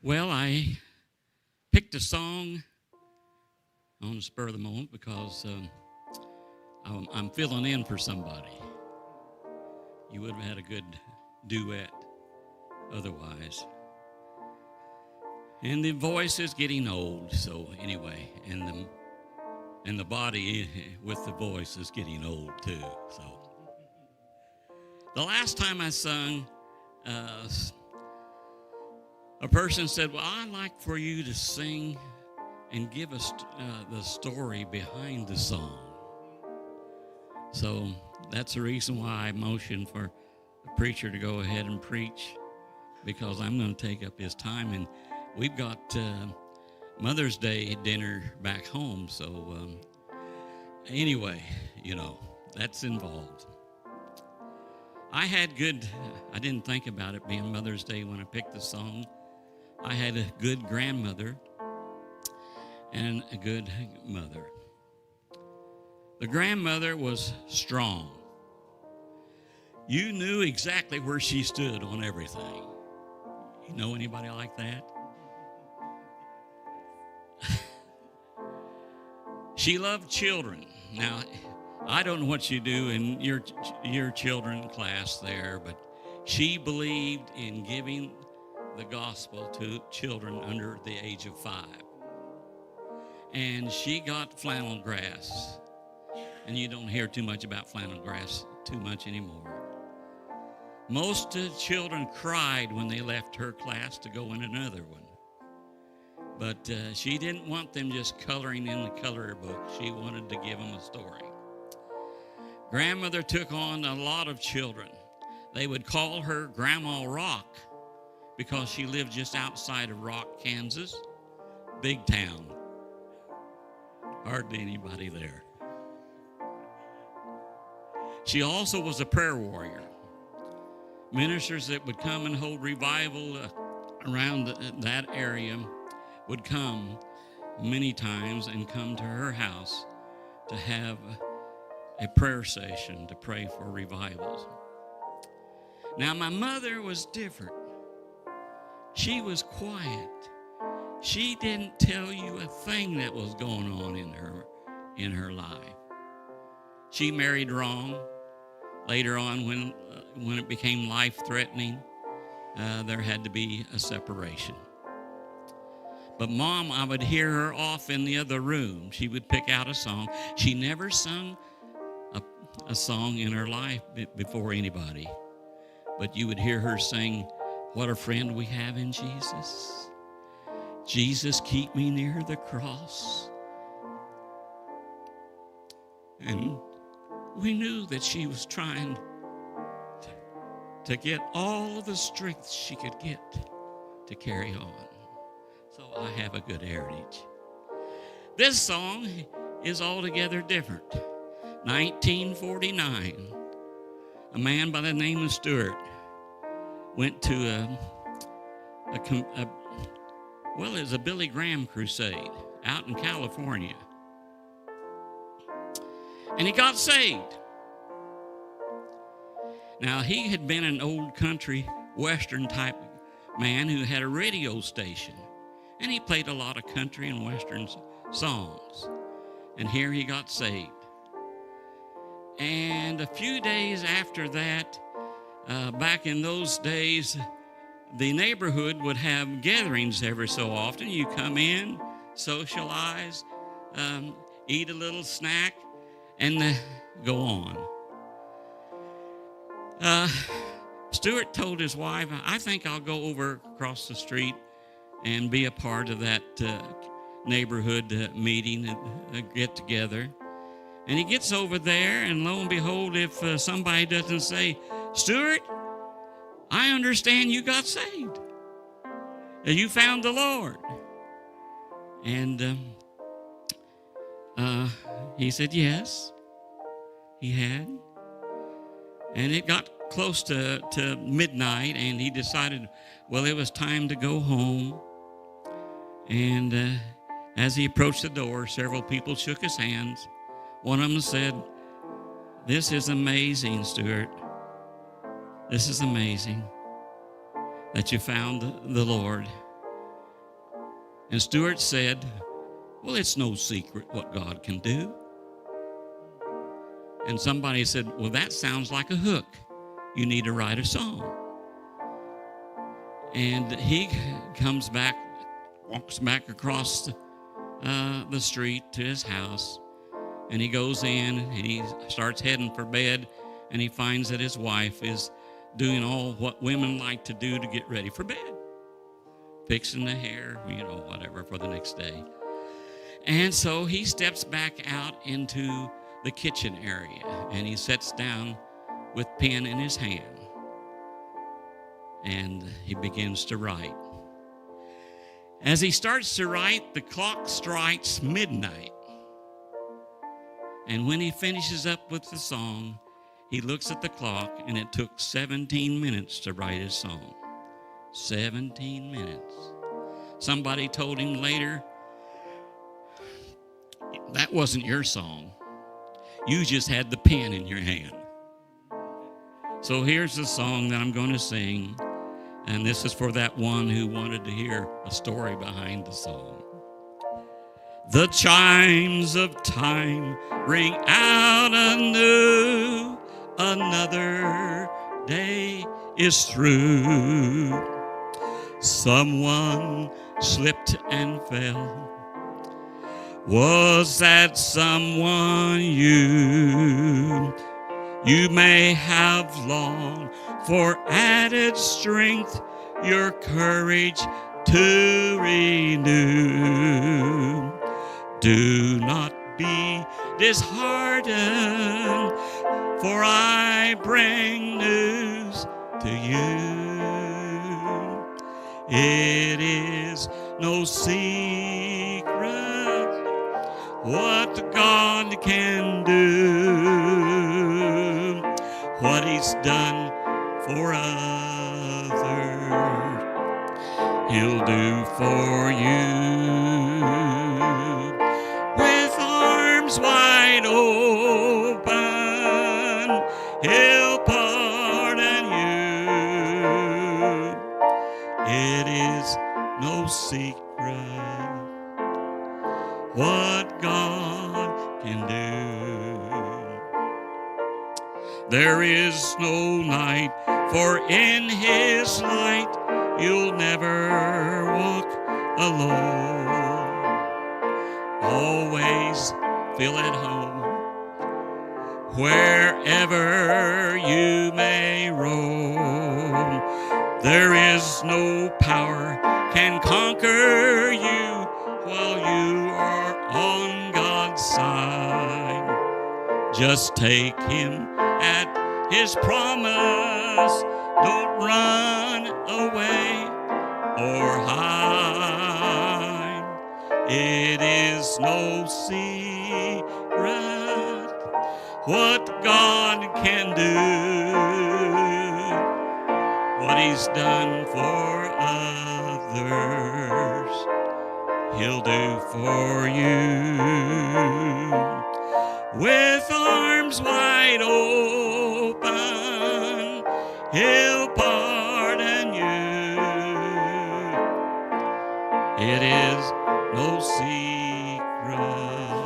Well, I picked a song on the spur of the moment because I'm filling in for somebody. You would have had a good duet otherwise. And the voice is getting old, so anyway, and the body with the voice is getting old too. So the last time I sung, a person said, well, I'd like for you to sing and give us the story behind the song. So that's the reason why I motioned for the preacher to go ahead and preach, because I'm going to take up his time. And we've got Mother's Day dinner back home. So anyway, that's involved. I didn't think about it being Mother's Day when I picked the song. I had a good grandmother and a good mother. The grandmother was strong. You knew exactly where she stood on everything. You know anybody like that? She loved children. Now, I don't know what you do in your children class there, but she believed in giving the gospel to children under the age of 5. And she got flannel grass. And you don't hear too much about flannel grass too much anymore. Most children cried when they left her class to go in another one. But she didn't want them just coloring in the color book. She wanted to give them a story. Grandmother took on a lot of children. They would call her Grandma Rock because she lived just outside of Rock, Kansas. Big town. Hardly anybody there. She also was a prayer warrior. Ministers that would come and hold revival around that area would come many times and come to her house to have a prayer session to pray for revivals. Now, my mother was different. She was quiet. She didn't tell you a thing that was going on in her life. She married wrong. Later on, when it became life-threatening, there had to be a separation. But Mom, I would hear her off in the other room. She would pick out a song. She never sung a song in her life before anybody. But you would hear her sing, "What a friend we have in Jesus. Jesus, keep me near the cross." And we knew that she was trying to get all of the strength she could get to carry on. So I have a good heritage. This song is altogether different. 1949, a man by the name of Stewart went to it was a Billy Graham crusade out in California. And he got saved. Now, he had been an old country western type man who had a radio station. And he played a lot of country and western songs. And here he got saved. And a few days after that, back in those days, the neighborhood would have gatherings every so often. You come in, socialize, eat a little snack, and go on. Stewart told his wife, I think I'll go over across the street and be a part of that neighborhood meeting, get together. And he gets over there, and lo and behold, if somebody doesn't say, "Stewart, I understand you got saved. You found the Lord." And he said yes, he had. And it got close to midnight, and he decided, well, it was time to go home. And as he approached the door, several people shook his hands. One of them said, "This is amazing, Stewart. This is amazing that you found the Lord." And Stuart said, well, it's no secret what God can do. And somebody said, well, that sounds like a hook. You need to write a song. And he comes back, walks back across the street to his house, and he goes in and he starts heading for bed, and he finds that his wife is doing all what women like to do to get ready for bed, fixing the hair, whatever for the next day. And so he steps back out into the kitchen area, and he sits down with pen in his hand, and he begins to write. As he starts to write, the clock strikes midnight. And when he finishes up with the song, he looks at the clock, and it took 17 minutes to write his song. 17 minutes. Somebody told him later, that wasn't your song. You just had the pen in your hand. So here's the song that I'm going to sing, and this is for that one who wanted to hear a story behind the song. The chimes of time ring out anew, another day is through. Someone slipped and fell. Was that someone you? You may have longed for added strength, your courage to renew. Do not be disheartened, for I bring news to you. It is no secret what God can do, what He's done for others, He'll do for you. With arms wide open, He'll pardon you. It is no secret what God can do. There is no night, for in His light you'll never walk alone. Always feel at home wherever you may roam. There is no power can conquer you while you are on God's side. Just take Him at His promise. Don't run away or hide. It is no secret what God can do, what He's done for others, He'll do for you. With arms wide open, He'll pardon you. It is no secret